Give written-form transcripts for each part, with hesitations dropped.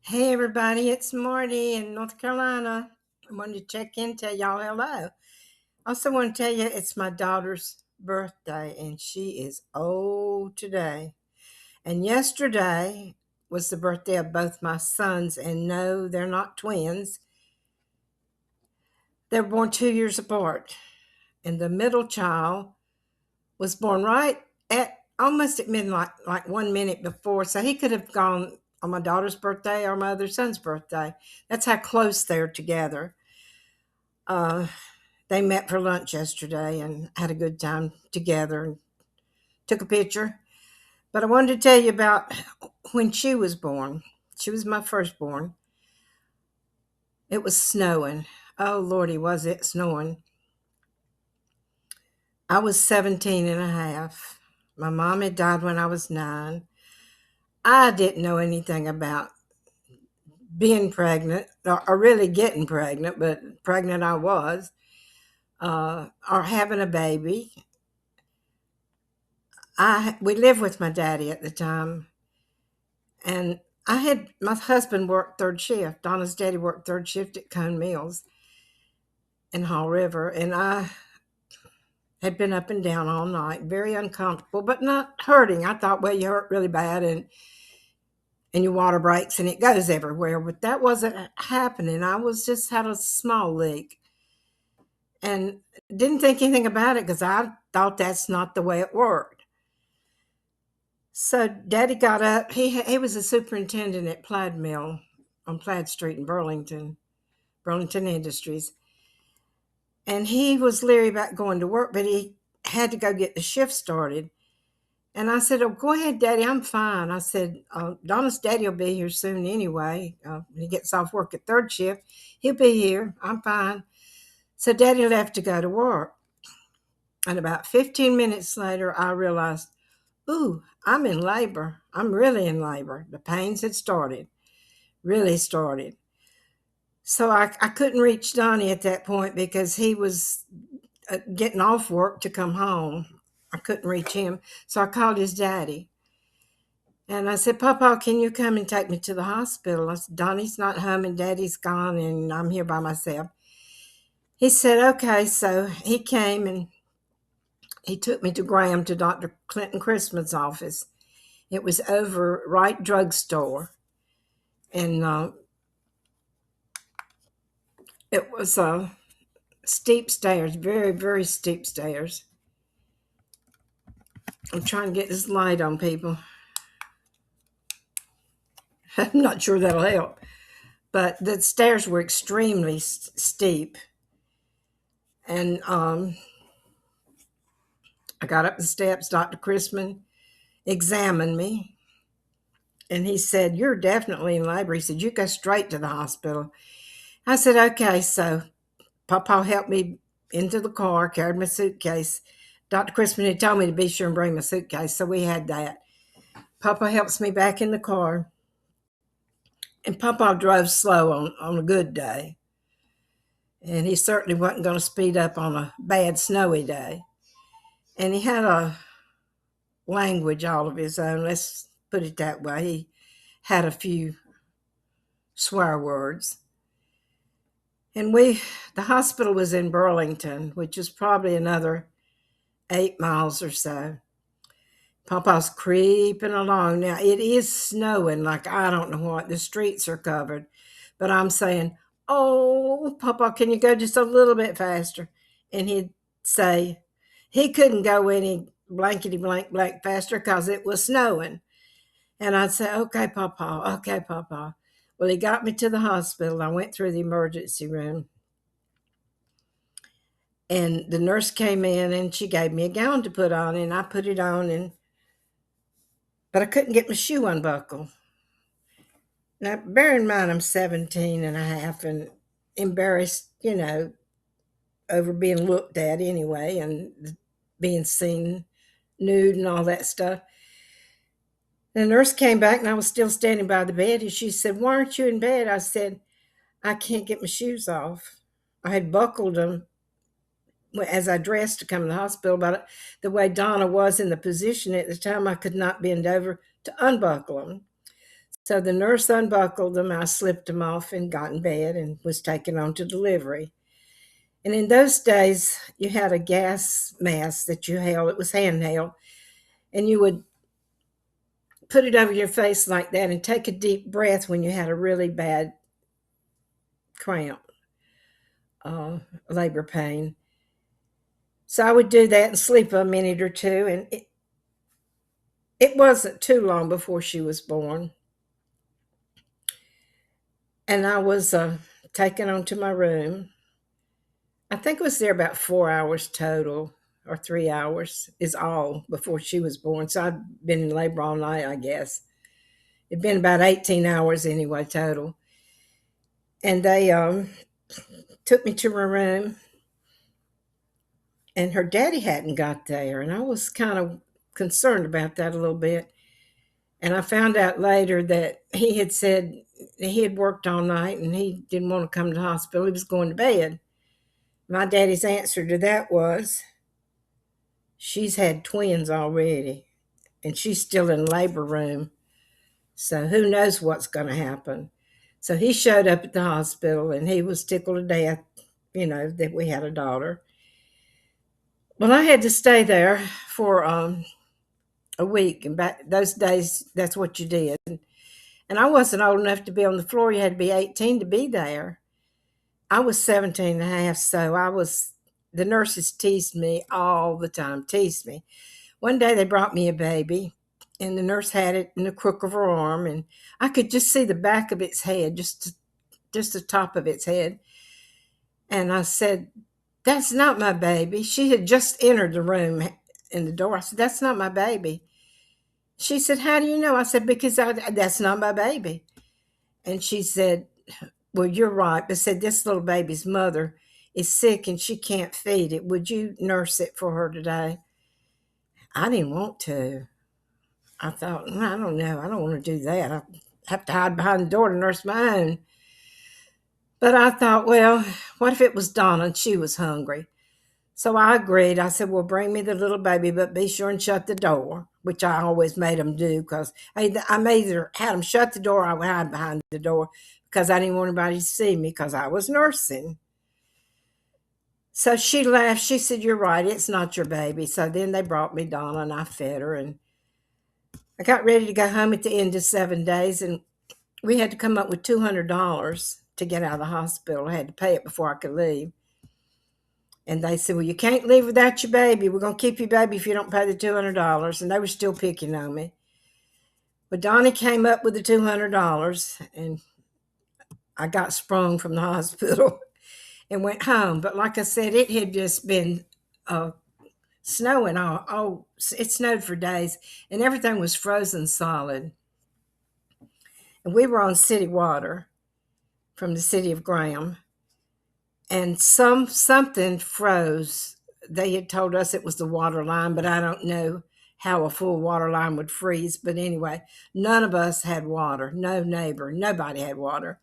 Hey everybody, it's Marty in North Carolina. I wanted to check in, tell y'all hello. Also want to tell you it's my daughter's birthday and she is old today. And yesterday was the birthday of both my sons, and no, they're not twins. They're born 2 years apart. And the middle child was born right at almost at midnight, like 1 minute before. So he could have gone on my daughter's birthday or my other son's birthday. That's how close they're together. Uh, they met for lunch yesterday and had a good time together and took a picture. But I wanted to tell you about when she was born. She was my firstborn. It was snowing. Oh, Lordy, was it snowing. I was 17 and a half. My mom had died when I was 9. I didn't know anything about being pregnant or really getting pregnant, but pregnant I was, or having a baby. We lived with my daddy at the time, and I had my husband worked third shift. Donna's daddy worked third shift at Cone Mills in Hall River, and I had been up and down all night, very uncomfortable, but not hurting. I thought, well, you hurt really bad, and your water breaks and it goes everywhere, but that wasn't happening. I was just had a small leak and didn't think anything about it because I thought that's not the way it worked. So Daddy got up. He was a superintendent at Plaid Mill on Plaid Street in Burlington Industries, and he was leery about going to work, but he had to go get the shift started. And I said, "Oh, go ahead, Daddy. I'm fine." I said, "Donna's daddy will be here soon anyway. When he gets off work at third shift, he'll be here. I'm fine." So Daddy left to go to work. And about 15 minutes later, I realized, ooh, I'm in labor. I'm really in labor. The pains had started, really started. So I couldn't reach Donnie at that point because he was getting off work to come home. I couldn't reach him. So I called his daddy. And I said, Papa, can you come and take me to the hospital? I said, Donnie's not home and Daddy's gone and I'm here by myself. He said, okay. So he came and he took me to Graham to Dr. Clinton Christmas' office. It was over Wright Drugstore. And it was steep stairs, very, very steep stairs. I'm trying to get this light on, people. I'm not sure that'll help. But the stairs were extremely steep. And I got up the steps. Dr. Chrisman examined me. And he said, you're definitely in labor. He said, you go straight to the hospital. I said, okay. So Papa helped me into the car, carried my suitcase. Dr. Chrisman had told me to be sure and bring my suitcase, so we had that. Papa helps me back in the car. And Papa drove slow on a good day. And he certainly wasn't going to speed up on a bad snowy day. And he had a language all of his own, let's put it that way. He had a few swear words. And the hospital was in Burlington, which is probably another 8 miles or so. Papa's creeping along. Now, it is snowing like I don't know what. The streets are covered. But I'm saying, oh, Papa, can you go just a little bit faster? And he'd say he couldn't go any blankety blank faster because it was snowing. And I'd say, okay, Papa, okay, Papa. Well, he got me to the hospital. I went through the emergency room. And the nurse came in and she gave me a gown to put on, and I put it on, but I couldn't get my shoe unbuckled. Now, bear in mind, I'm 17 and a half and embarrassed, over being looked at anyway and being seen nude and all that stuff. The nurse came back and I was still standing by the bed and she said, why aren't you in bed? I said, I can't get my shoes off. I had buckled them as I dressed to come to the hospital, but the way Donna was in the position at the time, I could not bend over to unbuckle them. So the nurse unbuckled them. I slipped them off and got in bed and was taken on to delivery. And in those days, you had a gas mask that you held. It was handheld. And you would put it over your face like that and take a deep breath when you had a really bad cramp, uh, labor pain. So I would do that and sleep a minute or two. And it wasn't too long before she was born. And I was taken on to my room. I think it was there about 4 hours total, or 3 hours is all before she was born. So I'd been in labor all night, I guess. It'd been about 18 hours anyway total. And they took me to my room, and her daddy hadn't got there. And I was kind of concerned about that a little bit. And I found out later that he had said he had worked all night and he didn't want to come to the hospital. He was going to bed. My daddy's answer to that was, she's had twins already and she's still in labor room. So who knows what's going to happen. So he showed up at the hospital and he was tickled to death, that we had a daughter. Well, I had to stay there for a week. And back those days, that's what you did. And I wasn't old enough to be on the floor. You had to be 18 to be there. I was 17 and a half, so the nurses teased me all the time, teased me. One day they brought me a baby, and the nurse had it in the crook of her arm, and I could just see the back of its head, just the top of its head. And I said, "That's not my baby." She had just entered the room in the door. I said, "That's not my baby." She said, "How do you know?" I said, "Because that's not my baby." And she said, "Well, you're right," but said, "This little baby's mother is sick and she can't feed it. Would you nurse it for her today?" I didn't want to. I thought, I don't know. I don't want to do that. I have to hide behind the door to nurse my own. But I thought, well, what if it was Donna and she was hungry? So I agreed. I said, "Well, bring me the little baby, but be sure and shut the door," which I always made them do because I either had them shut the door or I would hide behind the door because I didn't want anybody to see me because I was nursing. So she laughed. She said, "You're right. It's not your baby." So then they brought me Donna and I fed her. And I got ready to go home at the end of 7 days. And we had to come up with $200 to get out of the hospital. I had to pay it before I could leave. And they said, "Well, you can't leave without your baby. We're going to keep your baby if you don't pay the $200. And they were still picking on me. But Donnie came up with the $200 and I got sprung from the hospital and went home. But like I said, it had just been snowing. It snowed for days and everything was frozen solid. And we were on city water from the city of Graham. And something froze. They had told us it was the water line, but I don't know how a full water line would freeze. But anyway, none of us had water. No neighbor, nobody had water.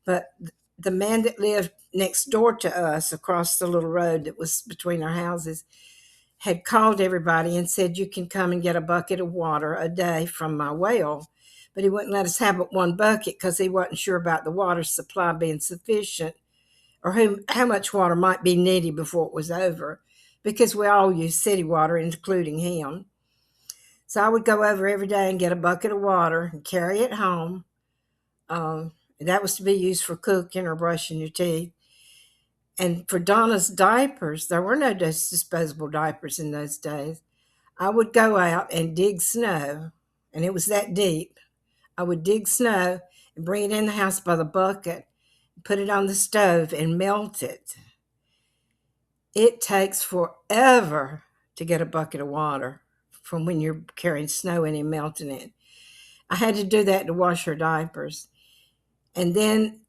But the man that lived next door to us across the little road that was between our houses had called everybody and said, "You can come and get a bucket of water a day from my well." But he wouldn't let us have but one bucket because he wasn't sure about the water supply being sufficient or how much water might be needed before it was over, because we all use city water, including him. So I would go over every day and get a bucket of water and carry it home. That was to be used for cooking or brushing your teeth. And for Donna's diapers, there were no disposable diapers in those days. I would go out and dig snow, and it was that deep. I would dig snow and bring it in the house by the bucket, put it on the stove and melt it. It takes forever to get a bucket of water from when you're carrying snow in and melting it. I had to do that to wash her diapers. And then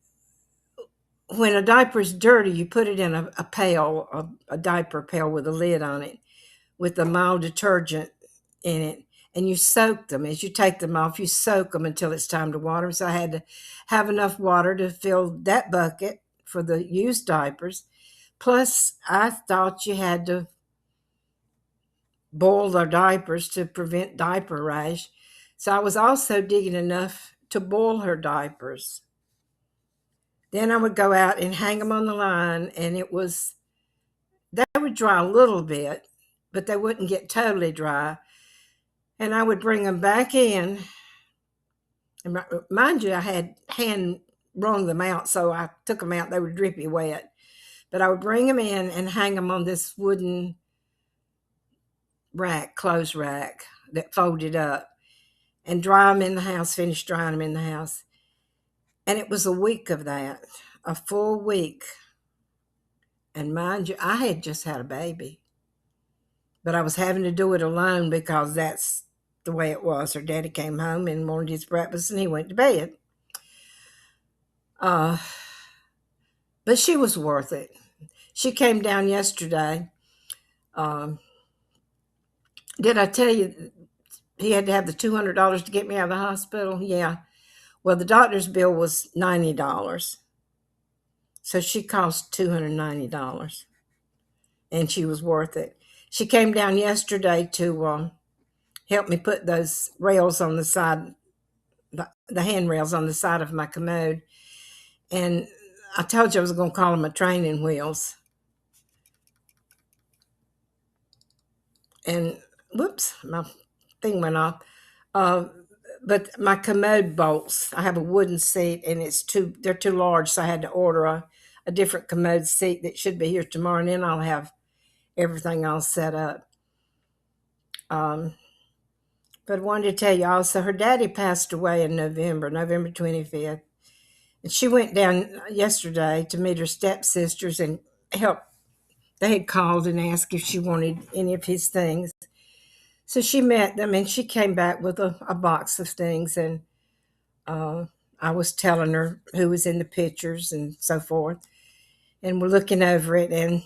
when a diaper's dirty, you put it in a pail, a diaper pail with a lid on it, with a mild detergent in it. And you soak them. As you take them off, you soak them until it's time to water them. So I had to have enough water to fill that bucket for the used diapers. Plus, I thought you had to boil their diapers to prevent diaper rash. So I was also digging enough to boil her diapers. Then I would go out and hang them on the line, and they would dry a little bit, but they wouldn't get totally dry. And I would bring them back in. And mind you, I had hand wrung them out, so I took them out. They were drippy wet. But I would bring them in and hang them on this wooden rack, clothes rack that folded up, and dry them in the house, finish drying them in the house. And it was a week of that, a full week. And mind you, I had just had a baby, but I was having to do it alone because that's the way it was. Her daddy came home and wanted his breakfast, and he went to bed. But she was worth it. She came down yesterday. Did I tell you he had to have the $200 to get me out of the hospital? Yeah. Well, the doctor's bill was $90. So she cost $290. And she was worth it. She came down yesterday to help me put those rails on the side, the handrails on the side of my commode. And I told you I was going to call them my training wheels. And whoops, my thing went off. But my commode bolts, I have a wooden seat, and they're too large, so I had to order a different commode seat that should be here tomorrow, and then I'll have everything all set up. But I wanted to tell you also, her daddy passed away in November 25th. And she went down yesterday to meet her stepsisters and help. They had called and asked if she wanted any of his things. So she met them, and she came back with a box of things. And I was telling her who was in the pictures and so forth. And we're looking over it. And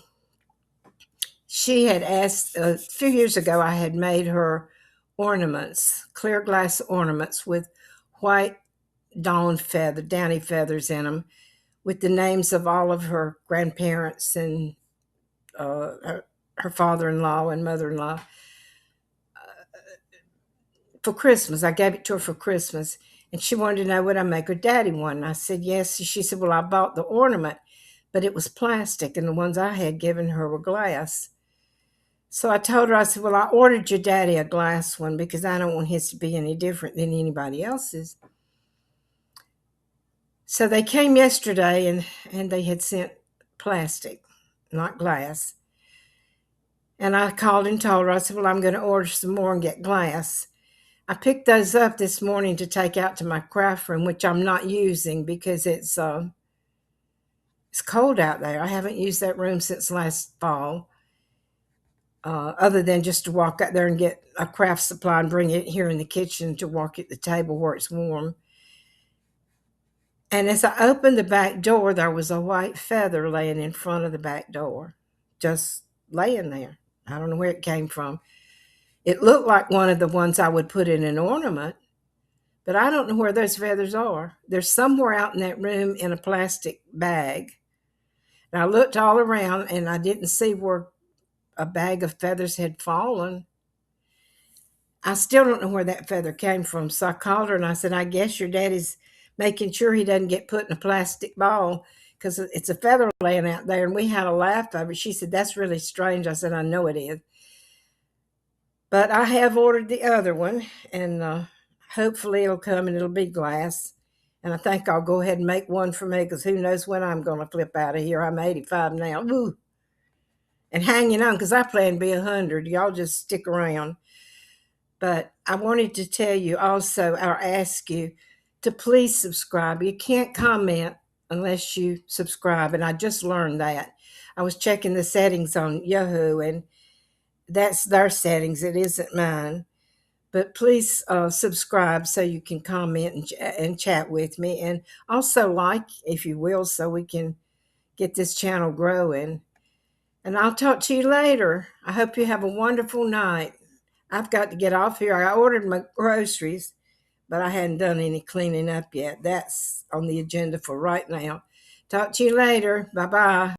she had asked, a few years ago, I had made her ornaments, clear glass ornaments with white downy feathers in them, with the names of all of her grandparents and her father-in-law and mother-in-law. For Christmas, I gave it to her for Christmas, and she wanted to know would I make her daddy one. And I said yes. She said, well, I bought the ornament, but it was plastic, and the ones I had given her were glass. So I told her, I said, well, I ordered your daddy a glass one because I don't want his to be any different than anybody else's. So they came yesterday, and they had sent plastic, not glass. And I called and told her, I said, well, I'm going to order some more and get glass. I picked those up this morning to take out to my craft room, which I'm not using because it's cold out there. I haven't used that room since last fall, other than just to walk out there and get a craft supply and bring it here in the kitchen to walk at the table where it's warm. And as I opened the back door, there was a white feather laying in front of the back door, just laying there. I don't know where it came from. It looked like one of the ones I would put in an ornament, but I don't know where those feathers are. They're somewhere out in that room in a plastic bag. And I looked all around, and I didn't see where a bag of feathers had fallen. I still don't know where that feather came from. So I called her and I said, I guess your daddy's making sure he doesn't get put in a plastic ball because it's a feather laying out there. And we had a laugh over it. She said, that's really strange. I said, I know it is. But I have ordered the other one, and hopefully it'll come and it'll be glass. And I think I'll go ahead and make one for me because who knows when I'm going to flip out of here. I'm 85 now. Woo. And hanging on because I plan to be 100. Y'all just stick around. But I wanted to tell you also, or ask you to please subscribe. You can't comment unless you subscribe. And I just learned that. I was checking the settings on Yahoo, and that's their settings. It isn't mine. But please subscribe so you can comment and chat with me. And also like, if you will, so we can get this channel growing. And I'll talk to you later. I hope you have a wonderful night. I've got to get off here. I ordered my groceries, but I hadn't done any cleaning up yet. That's on the agenda for right now. Talk to you later. Bye-bye.